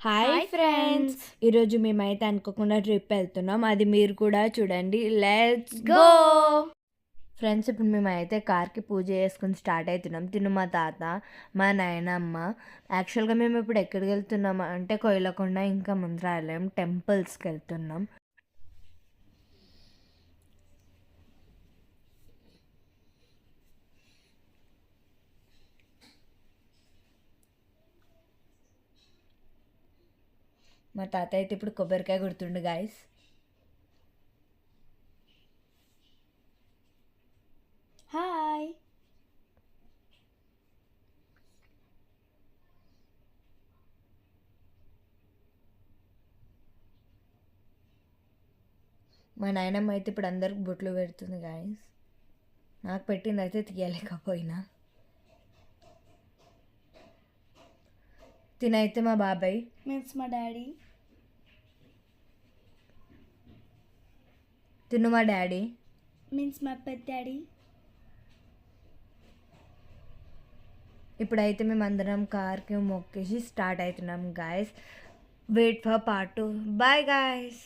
Hi hi friends! Friends. ఈరోజు మేమైతే అనుకోకుండా ట్రిప్ వెళ్తున్నాం. అది మీరు కూడా చూడండి. Let's go! గో! ఫ్రెండ్స్, ఇప్పుడు మేమైతే కార్‌కి పూజ చేసుకొని స్టార్ట్ అయితున్నాం. తిను మా తాత, మా నాయనమ్మ. యాక్చువల్‌గా మేము ఇప్పుడు ఎక్కడికెళ్తున్నాం అంటే కోయిలకొండ, ఇంకా మంత్రాలయం టెంపుల్స్‌కెళ్తున్నాం. మా తాత అయితే ఇప్పుడు కొబ్బరికాయ కొడుతుండు గాయ్స్. హాయ్. మా నాయనమ్మ అయితే ఇప్పుడు అందరికి బొట్లు పెడుతుంది గాయ్స్. నాకు పెట్టింది అయితే తీయలేకపోయినా. తినైతే మా బాబాయ్, మీన్స్ మా డాడీ. తిను మా డాడీ. మీన్స్ మా పెద్ద డాడీ. ఇప్పుడైతే మేము అందరం కార్కి మొక్కేసి స్టార్ట్ అవుతున్నాం guys. Wait for part 2. Bye guys.